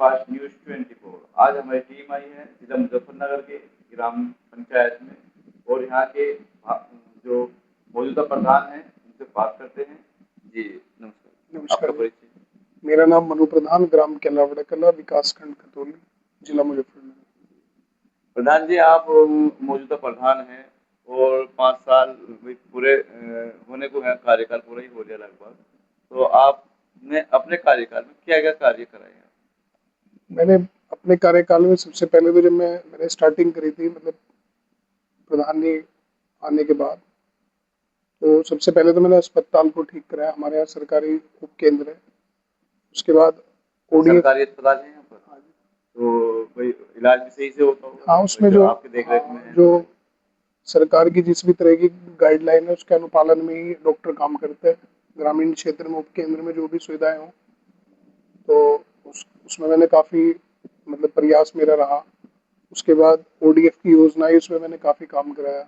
Fast news 24। आज हमारी team आई है जिला मुजफ्फरनगर के ग्राम पंचायत में, और यहाँ के जो मौजूदा प्रधान हैं उनसे बात करते हैं। जी नमस्कार, नमस्कार आपका जी। परिचय। मेरा नाम मनु प्रधान, ग्राम केलावड़ा कला, विकास खंड खतौली, जिला मुजफ्फरनगर। प्रधान जी, आप मौजूदा प्रधान हैं और 5 साल भी पूरे होने को है, कार्यकाल पूरा ही हो गया लगभग। तो आपने अपने कार्यकाल में क्या-क्या कार्य कराए हैं? मैंने अपने कार्यकाल में सबसे पहले तो जब मैंने स्टार्टिंग करी थी, मतलब प्रधान जी आने के बाद, तो सबसे पहले तो मैंने अस्पताल को ठीक कराया। हमारे यहाँ सरकारी उपकेंद्र है। उसके बाद ओडीएफ। सरकारी अस्पताल है यहाँ पर? तो कोई इलाज भी सही से होता होगा? हाँ, कोई उसमें जो आपकी देख-रेख में है? जो सरकार की जिस भी तरह की गाइडलाइन है उसके अनुपालन में ही डॉक्टर काम करते हैं। ग्रामीण क्षेत्र में उपकेंद्र में जो भी सुविधाएं हों, तो उसमें मैंने काफ़ी मतलब प्रयास मेरा रहा। उसके बाद ओडीएफ की योजना आई, उसमें मैंने काफ़ी काम कराया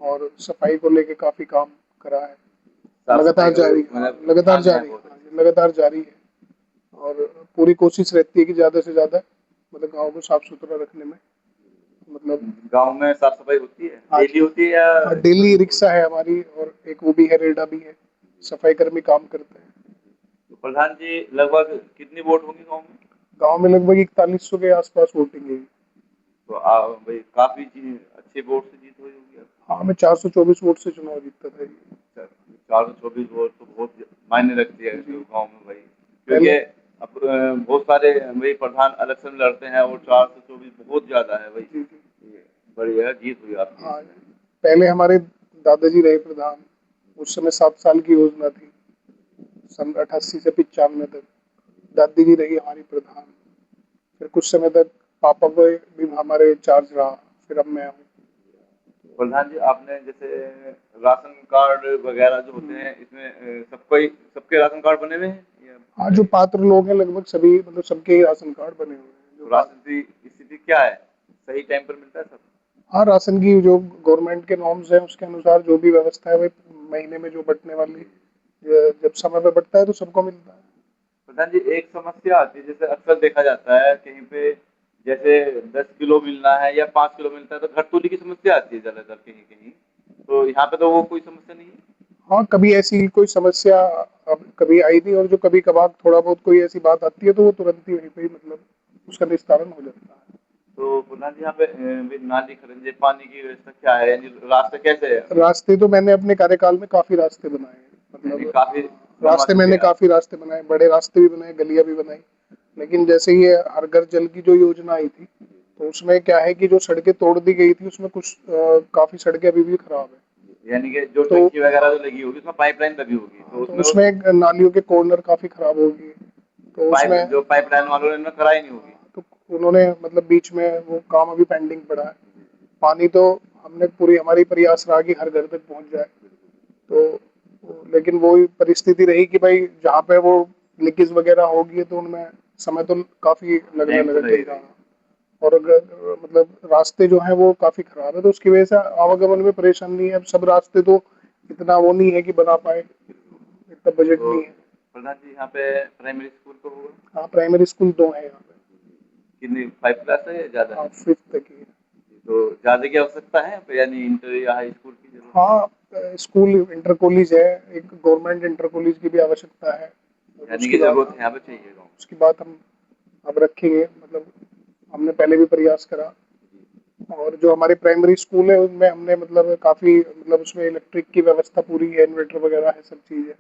और सफाई को लेके काफ़ी काम करा है। साफ-सफाई लगातार का भी जारी, हाँ, मतलब लगातार ध्यान है जारी, बहुत हाँ, अच्छे से। लगातार जारी है। और पूरी कोशिश रहती है कि ज़्यादा से ज़्यादा मतलब गाँव को साफ सुथरा रखने में, मतलब गाँव में साफ-सफाई होती है? हाँ डेली जी, होती है या हाँ, डेली कभी-कभी रिक्शा होती है हमारी और एक वो भी है, रेडा भी है। सफाई कर्मी काम करते हैं। है? तो प्रधान जी, लगभग कितनी वोट होंगी गाँव में? गाँव में लगभग 4100 के आसपास वोटिंग है। तो भाई काफ़ी अच्छे वोट से जीत हुई होगी आपकी। हाँ, मैं 424 वोट से चुनाव जीता था ये। अच्छा, 424 वोट तो बहुत मायने रखती है जो जी। गाँव में भाई। क्योंकि पहले अब बहुत सारे भाई प्रधान इलेक्शन लड़ते हैं और 424 बहुत ज़्यादा है भाई। जी, जी। ये बढ़िया जीत हुई आपकी हाँ, इसमें। पहले हमारे दादाजी रहे प्रधान। उस समय 7 साल की योजना थी, सन 88 से 95 तक। दादी जी रही हमारी प्रधान। फिर कुछ समय तक पापा को भी हमारे चार्ज रहा। फिर अब मैं हूँ। प्रधान जी, आपने जैसे राशन कार्ड वगैरह जो होते हैं इसमें सबके राशन कार्ड बने हुए हैं या हाँ, जो नहीं? पात्र लोग हैं लगभग सभी, मतलब सबके ही राशन कार्ड बने हुए हैं जो तो पात्र। राशन की स्थिति क्या है? सही टाइम पर मिलता है सब? हाँ, राशन की जो गवर्नमेंट के नॉर्म्स हैं उसके अनुसार जो भी व्यवस्था है, वही महीने में जो बंटने वाली, जब समय पे बंटता है तो सबको मिलता है। प्रधान जी, एक समस्या आती है जैसे अक्सर देखा जाता है कहीं पे, जैसे 10 किलो मिलना है या 5 किलो मिलता है तो घर तोली की समस्या आती है ज़्यादातर कहीं कहीं। तो यहाँ पे तो वो कोई समस्या नहीं है? हाँ, कभी ऐसी कोई समस्या अब कभी आई नहीं, और जो कभी कभार थोड़ा बहुत कोई ऐसी बात आती है तो वो तुरंत ही वहीं पे ही मतलब उसका निस्तारण हो जाता है। तो प्रधान जी, यहाँ पे भी नाली खरंजे पानी की व्यवस्था क्या है, यानी रास्ते कैसे है? रास्ते तो मैंने अपने कार्यकाल में काफी रास्ते बनाए हैं, यानी मतलब काफ़ी बनवा रास्ते चुके मैंने हैं आप। काफी रास्ते बनाए, बड़े रास्ते भी बनाए, गलियां भी बनाई। लेकिन जैसे ये हर घर जल की जो योजना आई थी, तो उसमें क्या है कि जो सड़कें तोड़ दी गई थी उसमें कुछ काफी सड़कें अभी भी खराब है। यानी कि जो तो टंकी वगैरह जो लगी होगी उसमें पाइपलाइन लगी होगी तो तो उसमें वो उसमें नालियों के कॉर्नर काफी खराब हो गए। तो पाइप उसमें जो पाइपलाइन वालों ने कराई नहीं होगी। तो उन्होंने मतलब बीच में वो काम अभी पेंडिंग पड़ा है। पानी तो हमने पूरी हमारी प्रयास रहा कि हर घर तक पहुंच जाए। लेकिन वो परिस्थिति रही कि भाई जहाँ पे वो लीकेज वगैरह होगी तो उनमें समय तो काफी लगने टाइम तो लगा ठीक लगेगा है। ही। और अगर मतलब रास्ते जो हैं वो काफी खराब है, तो उसकी वजह से आवागमन में परेशानी है। अब सब रास्ते तो इतना वो नहीं है कि बना पाए, इतना बजट तो नहीं है। प्रधान जी, यहाँ पे प्राइमरी स्कूल तो होगा? हाँ, प्राइमरी स्कूल 2 है यहाँ पे। कितनी 5 क्लास है या ज़्यादा हाँ, है? 5th तक ही है। तो ज़्यादा की आवश्यकता है यहाँ पे, यानी इंटर या हाई स्कूल की ज़रूरत है? हाँ, स्कूल इंटर कॉलेज है, एक गवर्नमेंट इंटर कॉलेज की भी आवश्यकता है। और यानी उसकी कि बात, ज़रूरत यहाँ पे चाहिए गाँव उसकी बात हम अब रखेंगे, मतलब हमने पहले भी प्रयास करा। और जो हमारे प्राइमरी स्कूल है उनमें हमने मतलब काफ़ी मतलब उसमें इलेक्ट्रिक की व्यवस्था पूरी है, इन्वर्टर वगैरह है, सब चीज़ है।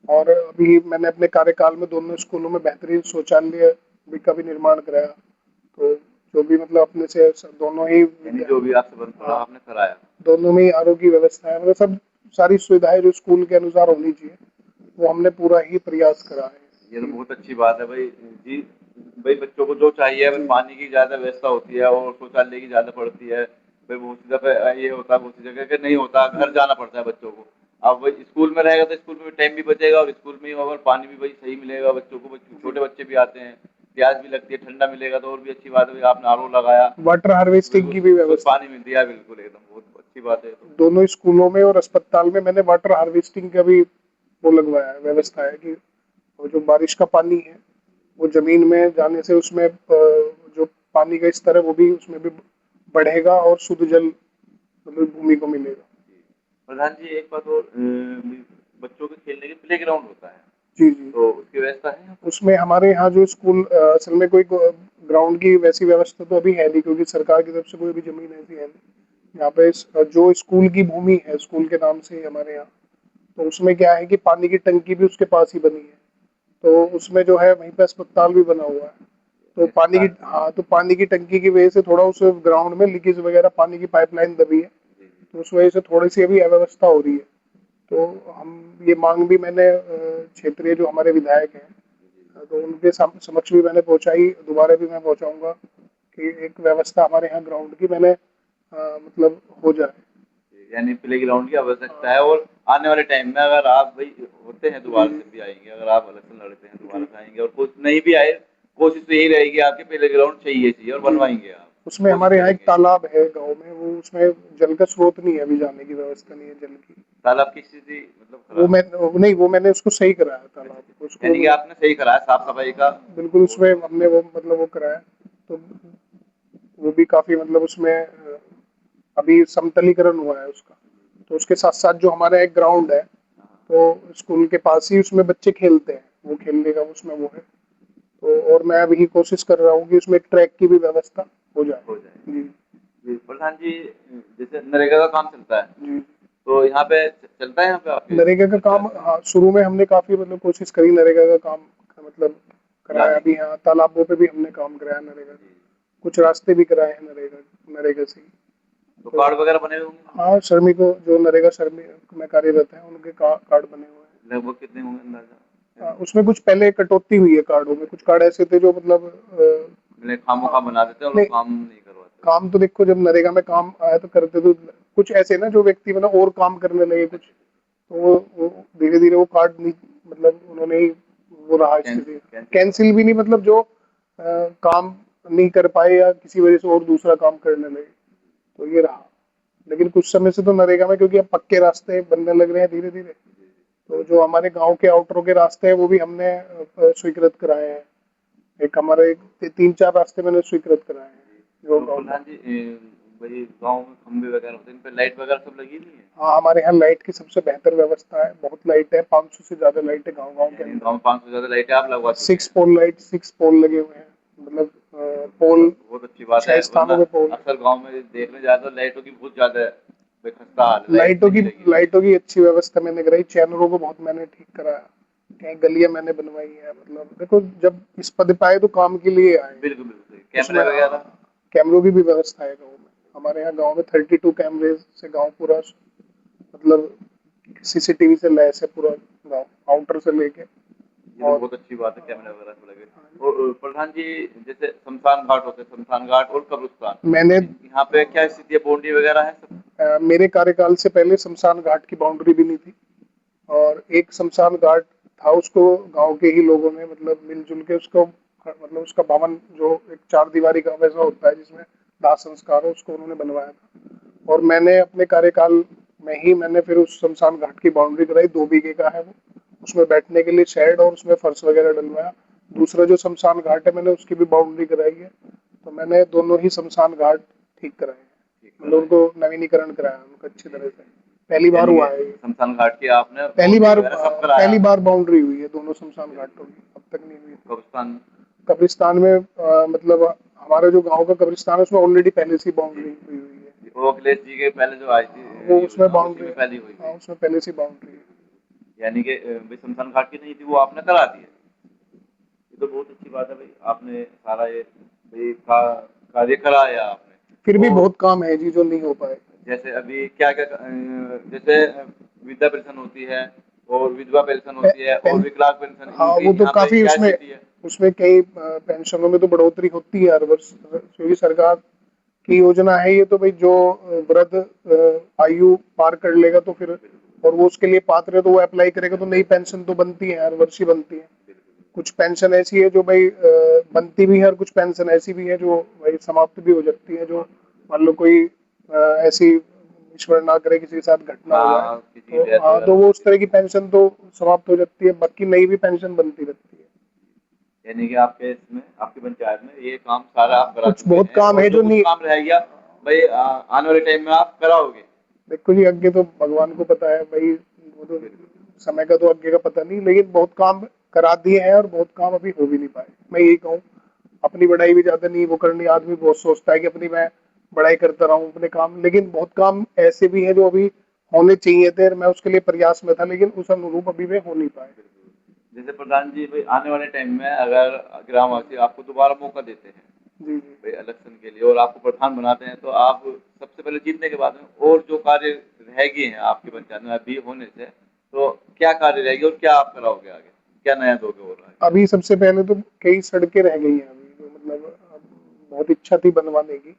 और अभी मैंने अपने कार्यकाल में दोनों स्कूलों में बेहतरीन शौचालय भी का भी निर्माण कराया। तो जो भी मतलब अपने से दोनों ही में। यानी जो भी आपसे बन पड़ा हाँ, आपने कराया। दोनों में ही आरोग्य की व्यवस्था है, मतलब सब सारी सुविधाएं जो स्कूल के अनुसार होनी चाहिए वो हमने पूरा ही प्रयास करा है ये तो कि बहुत अच्छी बात है भाई जी। भाई बच्चों को जो चाहिए, भाई जी, पानी की ज़्यादा व्यवस्था होती है और शौचालय की ज़्यादा पड़ती है। भाई बहुत सी जगह ये होता है, बहुत सी जगह के नहीं होता, घर जाना पड़ता है बच्चों को। अब भाई स्कूल में रहेगा तो स्कूल में टाइम भी बचेगा और स्कूल में ही अगर पानी भी भाई सही मिलेगा बच्चों को, बच्चों जी। छोटे बच्चे भी आते हैं, प्यास भी लगती है, ठंडा मिलेगा तो और भी अच्छी बात है। भाई आपने आरओ लगाया, वाटर हार्वेस्टिंग बिल्कुल की भी शुद्ध व्यवस्था पानी मिल दिया, बिल्कुल एकदम बहुत अच्छी बात है ये तो। दोनों स्कूलों में और अस्पताल में मैंने वाटर हार्वेस्टिंग का भी वो लगवाया है, व्यवस्था है कि वो जो बारिश का पानी है वो जमीन में जाने से उसमें जो पानी का स्तर है वो भी उसमें भी बढ़ेगा और शुद्ध जल मतलब भूमि को मिलेगा। प्रधान जी एक बात और बच्चों के खेलने के प्ले ग्राउंड होता है, जी जी। तो उसकी व्यवस्था है यहाँ पर? उसमें हमारे यहाँ जो स्कूल असल में कोई ग्राउंड की वैसी व्यवस्था तो अभी है नहीं, क्योंकि सरकार की तरफ से कोई भी जमीन ऐसी है नहीं। यहाँ पे जो स्कूल की भूमि है स्कूल के नाम से ही हमारे यहाँ, तो उसमें क्या है कि पानी की टंकी भी उसके पास ही बनी है, तो उसमें जो है वहीं पे अस्पताल भी बना हुआ है। तो पानी की, अस्पताल भी है। हाँ, तो पानी की टंकी की वजह से थोड़ा उस ग्राउंड में लीकेज वगैरह, पानी की पाइपलाइन दबी है, जी, जी, तो उस वजह से थोड़ी सी अभी अव्यवस्था हो रही है। तो हम ये मांग भी मैंने क्षेत्रीय जो हमारे विधायक हैं, जी, तो उनके समक्ष भी मैंने पहुंचाई, दोबारा भी मैं पहुंचाऊंगा कि एक व्यवस्था हमारे यहाँ ग्राउंड की मैंने मतलब हो जाए। जी। यानी प्ले ग्राउंड की आवश्यकता है और आने वाले टाइम में अगर आप भाई होते हैं जी दोबारा से भी आएंगे, अगर आप इलेक्शन लड़ते हैं दोबारा जी से आएंगे और कुछ नहीं भी आए, कोशिश तो यही रहेगी आपकी प्ले ग्राउंड चाहिए चाहिए और जी। बनवाएंगे आप, उसमें कोशिश हमारे यहाँ एक करेंगे। तालाब है गांव में, वो उसमें जल का स्रोत नहीं है, अभी जाने की व्यवस्था नहीं है जल की। तालाब की स्थिति मतलब वो खराब मैं है। नहीं, वो मैंने उसको सही कराया अच्छा, तालाब को, अच्छा। उसको यानी कि आपने सही करा है साफ सफाई का। बिल्कुल और उसमें हमने वो मतलब वो कराया। तो वो भी काफी मतलब उसमें अभी समतलीकरण हुआ है उसका। तो उसके साथ साथ जो हमारा एक ग्राउंड है, हाँ, तो स्कूल के पास ही उसमें बच्चे खेलते हैं, वो खेलने का उसमें वो है। तो और मैं अभी कोशिश कर रहा हूँ कि उसमें एक ट्रैक की भी व्यवस्था हो जाए। हो जाए। जी जी, प्रधान जी जैसे नरेगा का काम चलता है, जी। तो यहाँ पे चलता है यहाँ पे आपके नरेगा का काम, पंचायत में हाँ, शुरू में हमने काफी मतलब कोशिश करी नरेगा का काम मतलब कराया। लाने अभी की? यहाँ तालाबों पे भी हमने काम कराया नरेगा का, जी। कुछ रास्ते भी कराए हैं नरेगा से ही। तो तो कार्ड वगैरह बने होंगे ना? हाँ, श्रमिकों जो नरेगा श्रमिक में कार्यरत हैं उनके कार्ड बने हुए हैं। लगभग कितने होंगे अंदाजा? उसमें कुछ पहले कटौती हुई है कार्डों में, कुछ कार्ड ऐसे थे जो मतलब मतलब खामोखा हाँ, बना देते हैं और नहीं, लोग काम नहीं करवाते काम तो देखो जब नरेगा में काम आया तो करते तो कुछ ऐसे ना जो व्यक्ति मतलब और काम करने लगे कुछ, अच्छा, तो वो धीरे धीरे वो कार्ड नहीं मतलब उन्होंने ही वो रहा स्थिति। कैंसिल करवा कैंसिल भी नहीं, मतलब जो काम नहीं कर पाए या किसी वजह से और दूसरा काम करने लगे, तो ये रहा। लेकिन कुछ समय से तो नरेगा में, क्योंकि अब पक्के रास्ते बनने लग रहे हैं धीरे धीरे, तो जो हमारे गांव के आउटरों के रास्ते हैं वो भी हमने स्वीकृत कराए हैं। एक हमारे एक 3-4 रास्ते मैंने स्वीकृत कराए हैं जो तो गांव का। प्रधान जी भाई गांव में खंबे वगैरह होते हैं इन पे लाइट वगैरह सब लगी हुई है? हाँ, हमारे यहाँ लाइट की सबसे बेहतर व्यवस्था है, बहुत लाइट है, 500 से ज्यादा लाइट है गांव गांव के यानी अंदर। गांव में 500 से ज्यादा लाइटें आप लगवा चुके सिक्स हैं? पोल लाइट, 6 पोल लगे हुए हैं, मतलब ये तो पोल बहुत बहुत अच्छी बात है, 6 वरना स्थानों पे पोल है। अक्सर गांव में देखने जाए तो लाइटों की बहुत ज्यादा खस्ता हाल है, लाइट नहीं लगी हुई है। लाइटों की अच्छी व्यवस्था मैंने कराई, चैनलों को बहुत मैंने ठीक कराया, कहीं गलियां मैंने बनवाई है। मतलब देखो जब इस पद पे आए तो काम के लिए आए। बिल्कुल बिल्कुल सही। उसमें कैमरे वगैरह? कैमरों की भी व्यवस्था है गाँव में। हमारे यहाँ गाँव में 32 कैमरे से गाँव पूरा मतलब सीसीटीवी से लैस है पूरा गाँव, आउटर से लेके। ये तो और बहुत अच्छी बात है, कैमरे वगैरह सब लगे। और प्रधान जी जैसे शमशान घाट होते हैं, शमशान घाट और कब्रिस्तान, मैंने यहाँ पे क्या स्थिति है, बाउंड्री वगैरह है सब? मेरे कार्यकाल से पहले शमशान घाट की बाउंड्री भी नहीं थी, और एक शमशान घाट था, उसको गांव के ही लोगों ने मतलब मिलजुल के उसको मतलब उसका भवन जो एक 4 दीवारी का वैसा होता है जिसमें दाह संस्कार हो, उसको उन्होंने बनवाया था। और मैंने अपने कार्यकाल में ही मैंने फिर उस शमशान घाट की बाउंड्री कराई, 2 बीघे का है वो, उसमें बैठने के लिए शेड और उसमें फर्श वगैरह डलवाया। दूसरा जो शमशान घाट है मैंने उसकी भी बाउंड्री कराई है। तो मैंने दोनों ही शमशान घाट ठीक कराए हैं, ठीक मतलब कराए? उनको नवीनीकरण कराया उनका अच्छी जी, तरह से। जी। पहली बार यानी कि हुआ है ये। शमशान घाट की आपने बाउंड्री वगैरह सब कराया? पहली बार बाउंड्री हुई है दोनों शमशान घाटों की, अब तक नहीं हुई थी। कब्रिस्तान? कब्रिस्तान में मतलब हमारा जो गांव का कब्रिस्तान है उसमें ऑलरेडी पहले से जी, बाउंड्री हुई हुई है। जी। वो अखिलेश जी के पहले जो आई थी वो उसमें योजना, उसी बाउंड्री, में पहली हुई हाँ, थी। उसमें पहले से बाउंड्री है। यानी कि भाई शमशान घाट की नहीं थी, वो आपने करा दी है। ये तो बहुत अच्छी बात है भाई, आपने सारा ये भाई कार्य कराया आपने। फिर भी और बहुत काम है जी जो नहीं हो पाए। जैसे अभी क्या क्या जैसे वृद्धा पेंशन होती है और विधवा पेंशन पे, होती है और पेन, विकलांग पेंशन, हाँ, इनकी वो तो यहाँ पे काफी क्या उसमें स्थिति है? उसमें कई पेंशनों में तो बढ़ोतरी होती है हर वर्ष, क्योंकि सरकार की योजना है ये। तो भाई जो वृद्ध आयु पार कर लेगा तो फिर, बिल्कुल और वो उसके लिए पात्र है तो वो अप्लाई करेगा तो नई पेंशन तो बनती है, हर वर्ष ही बनती है। बिल्कुल। कुछ पेंशन ऐसी है जो भाई बनती भी है, और कुछ पेंशन ऐसी भी है जो भाई समाप्त भी हो जाती है, जो मान लो कोई ऐसी ईश्वर ना करे किसी के साथ घटना हो जाए, हाँ किसी की तो डेथ हाँ, वगैरह तो हो वो उस जाती है। तरह की पेंशन तो समाप्त हो जाती है, बाकी नई भी पेंशन बनती रहती है। यानी कि आपके इसमें आपकी पंचायत में ये काम सारा आप करा कुछ चुके बहुत हैं काम और है जो जो कुछ नहीं। काम रह गया भाई आने वाले टाइम में आप कराओगे। देखो जी, आगे तो भगवान को पता है भाई, वो तो समय का तो आगे का पता नहीं, लेकिन बहुत काम करा दिए हैं और बहुत काम अभी हो भी नहीं पाए। मैं यही कहूँ, अपनी बढ़ाई भी ज्यादा नहीं वो करनी। आदमी बहुत सोचता है कि अपनी मैं बढ़ाई करता रहूं अपने काम, लेकिन बहुत काम ऐसे भी हैं जो अभी होने चाहिए थे, और मैं उसके लिए प्रयास में था, लेकिन उस अनुरूप अभी वे हो नहीं पाए। जैसे प्रधान जी भाई आने वाले टाइम में अगर ग्रामवासी आपको दोबारा मौका देते हैं जी जी। भाई इलेक्शन के लिए और आपको प्रधान बनाते हैं तो आप सबसे पहले जीतने के बाद में और जो कार्य रह गए हैं आपकी पंचायत में अभी होने से तो क्या कार्य रहेगी और क्या आप कराओगे आगे, क्या नया दोगे और आगे? अभी सबसे पहले तो कई सड़कें रह गई हैं अभी, जो मतलब बहुत इच्छा थी बनवाने की,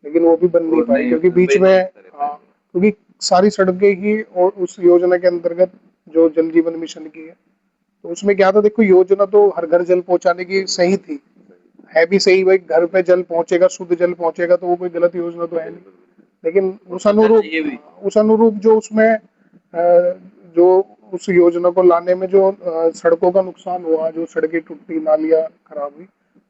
लेकिन वो भी बन नहीं और पाई, नई क्योंकि बीच भाई में, नई सड़क हाँ, बनी क्योंकि सारी सड़कें ही और उस योजना के अंतर्गत, जो जल जीवन मिशन की है, तो उसमें क्या था, देखो योजना तो हर घर जल पहुंचाने की सही थी, है भी सही, भाई घर पे जल पहुंचेगा, शुद्ध जल पहुंचेगा, तो वो कोई गलत योजना तो है नहीं। बिल्कुल बिल्कुल लेकिन और पहुंचना चाहिए भी। उस अनुरूप जो उसमें जो उस योजना को लाने में जो सड़कों का नुकसान हुआ, जो सड़कें टूटी, नालियां खराब हुई,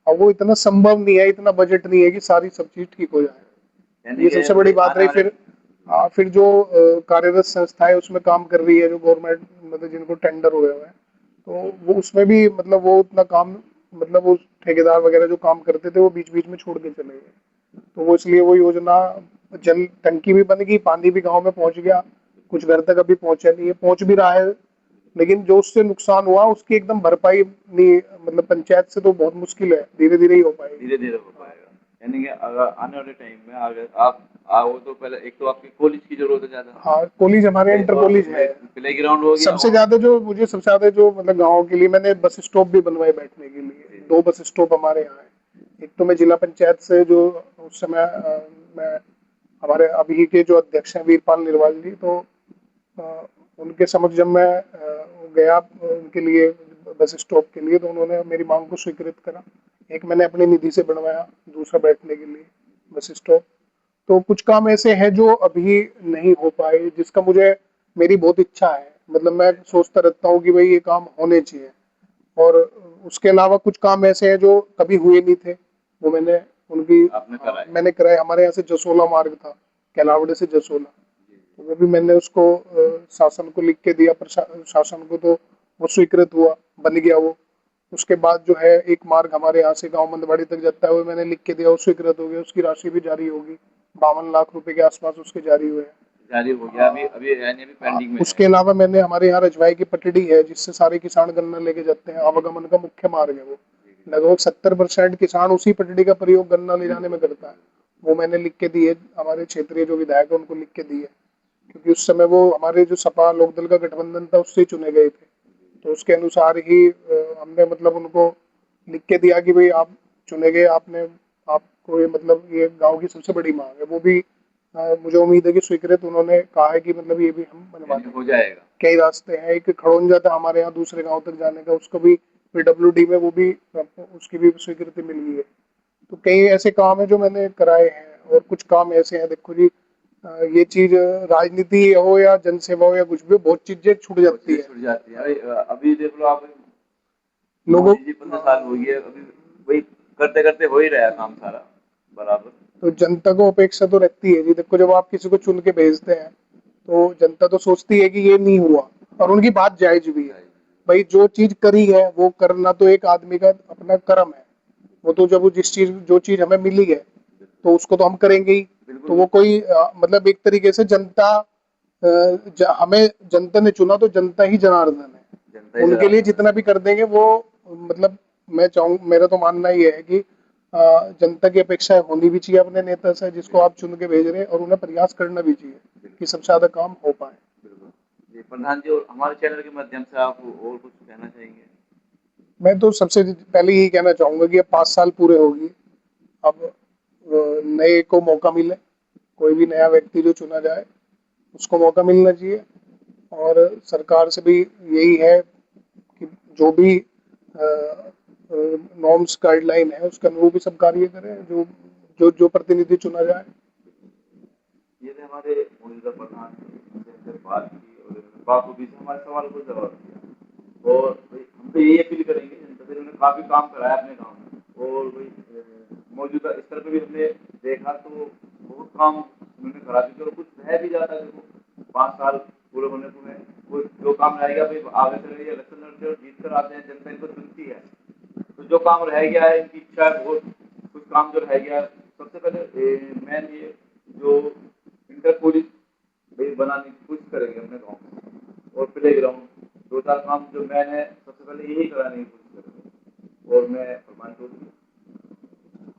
अब वो इतना संभव नहीं है, इतना बजट नहीं है कि सारी सब चीज ठीक हो जाए। यानी ये कि सबसे बड़ी भाई बात आने रही। वाले फिर जो कार्यरत संस्थाएं उसमें काम कर रही है, जो गवर्नमेंट मतलब जिनको टेंडर हुए हुए हैं, तो वो उसमें भी मतलब वो उतना काम, मतलब वो ठेकेदार वगैरह जो काम करते थे वो बीच बीच में छोड़ के चले गए, तो वो इसलिए वो योजना, जल टंकी भी बन गई, पानी भी गांव में पहुंच गया, कुछ घर तक अभी पहुंचा नहीं है, पहुंच भी रहा है, लेकिन जो उससे नुकसान हुआ उसकी एकदम भरपाई नहीं, मतलब पंचायत से तो बहुत मुश्किल है, धीरे धीरे ही हो पाएगी। धीरे धीरे हो पाएगा। यानी कि अगर आने वाले टाइम में अगर आप आओ तो पहले एक तो आपकी कॉलेज की जरूरत है ज्यादा हाँ, कॉलेज हमारे भाई इंटर और कॉलेज है। प्ले ग्राउंड हो गया सबसे और ज्यादा जो मुझे सबसे ज्यादा जो मतलब गाँव के लिए मैंने बस स्टॉप भी बनवाए बैठने के लिए, जी जी 2 बस स्टॉप हमारे यहाँ है। एक तो मैं जिला पंचायत से जो उस समय मैं, हमारे अभी के जो अध्यक्ष हैं वीरपाल निर्वाल जी, तो अ, उनके समक्ष जब मैं गया उनके लिए बस स्टॉप के लिए, तो उन्होंने मेरी मांग को स्वीकृत करा। एक मैंने अपनी निधि से बनवाया, दूसरा बैठने के लिए बस स्टॉप। तो कुछ काम ऐसे हैं जो अभी नहीं हो पाए, जिसका मुझे, मेरी बहुत इच्छा है, मतलब मैं सोचता रहता हूँ कि भाई ये काम होने चाहिए। और उसके अलावा कुछ काम ऐसे हैं जो कभी हुए नहीं थे, वो मैंने उनकी, आपने हाँ, कराए। मैंने कराए। हमारे यहाँ से जसोला मार्ग था, कैलावड़े से जसोला, तो वो भी मैंने उसको शासन को लिख के दिया, शासन को, तो वो स्वीकृत हुआ, बन गया वो। उसके बाद जो है एक मार्ग हमारे यहाँ से गांव मंदवाड़ी तक जाता है, वो मैंने लिख के दिया, वो स्वीकृत हो गया, उसकी राशि भी जारी होगी, 52 लाख रुपए के आसपास उसके जारी हुए हैं। जारी हो गया अभी हाँ, अभी यानी अभी हाँ, पेंडिंग में है। उसके अलावा मैंने, हमारे यहाँ रजवाई की पटड़ी है, जिससे सारे किसान गन्ना लेके जाते हैं, आवागमन का मुख्य मार्ग है वो। लगभग 70% किसान उसी पटड़ी का प्रयोग गन्ना ले जाने में बिल्कुल करता है। बिल्कुल वो मैंने लिख के दिए, हमारे क्षेत्रीय जो विधायक है उनको लिख के दिए, क्योंकि उस समय वो हमारे जो सपा लोकदल का गठबंधन था उससे ही चुने गए थे, तो उसके अनुसार ही हमने मतलब उनको लिख के दिया कि भाई आप चुने गए, आपने, आपको ये मतलब ये गांव की सबसे बड़ी मांग है, वो भी मुझे उम्मीद है कि स्वीकृत उन्होंने कहा है कि मतलब ये भी हम बनवा यानी देंगे। हो जाएगा। कई रास्ते हैं, एक खड़ौंजा था हमारे यहाँ दूसरे गांव तक जाने का, उसको भी पीडब्ल्यूडी में वो भी उसकी भी स्वीकृति मिल गई है। तो कई ऐसे काम है जो मैंने कराए हैं, और कुछ काम ऐसे हैं, देखो जी, ये चीज राजनीति हो या जनसेवा हो या कुछ भी, बहुत चीजें छूट बहुत जाती चीजें है। छूट जाती है भाई अभी देख लो आप लोगों, मोदी जी 15 साल हो गए अभी वही करते करते हो ही रहा काम सारा बराबर। तो जनता को अपेक्षा तो रहती है जी, देखो जब आप किसी को चुन के भेजते हैं, तो जनता तो सोचती है कि ये नहीं हुआ, और उनकी बात जायज भी है। भाई जो चीज करी है वो करना तो एक आदमी का अपना कर्म है, वो तो जब वो जिस चीज, जो चीज हमें मिली है, तो उसको तो हम करेंगे ही। बिल्कुल तो वो बिल्कुल कोई मतलब एक तरीके से जनता, हमें जनता ने चुना, तो जनता ही जनार्दन है, जनता ही उनके लिए जनार्दन है जितना भी सही कर देंगे वो, मतलब मैं चाहूँ, मेरा तो मानना ये है कि जनता की अपेक्षाएं होनी भी चाहिए अपने नेता से, जिसको आप चुन के भेज रहे हैं, और उन्हें प्रयास करना भी चाहिए कि बिल्कुल सबसे ज्यादा काम हो पाए। बिल्कुल। जी प्रधान जी और हमारे चैनल के माध्यम से आप और कुछ कहना चाहेंगे? मैं तो सबसे पहले यही कहना चाहूंगा कि अब 5 साल पूरे होगी, अब नए को मौका मिले, कोई भी नया व्यक्ति जो चुना जाए उसको मौका मिलना चाहिए। और सरकार से भी यही है कि जो भी नॉर्म्स गाइडलाइन है उसके अनुरूप ही सब कार्य करें, जो जो जो प्रतिनिधि चुना जाए। ये थे हमारे मौजूदा प्रधान जिनसे हमने बात की और बाखूबी से हमारे सवाल को जवाब दिया और भाई हम तो यही अपील करेंगे जनता सकते हैं, उन्होंने काफ़ी काम कराया अपने गाँव में। और वही मौजूदा स्तर पे भी हमने देखा तो बहुत काम उन्होंने करा दिए और कुछ रह भी जाता है। देखो 5 साल पूरे होने को है, वो जो काम रह गया भाई आगे चले ये इलेक्शन लड़ते और जीत कर आते हैं, जनता इनको चुनती है। तो जो काम रह गया है इनकी इच्छा है बहुत, कुछ काम जो रह गया है सबसे पहले मेन ये जो इंटर पुलिस बनाने की कोशिश करेंगे अपने गाँव में और प्ले ग्राउंड 2-4 काम जो मेन है सबसे पहले यही कराने की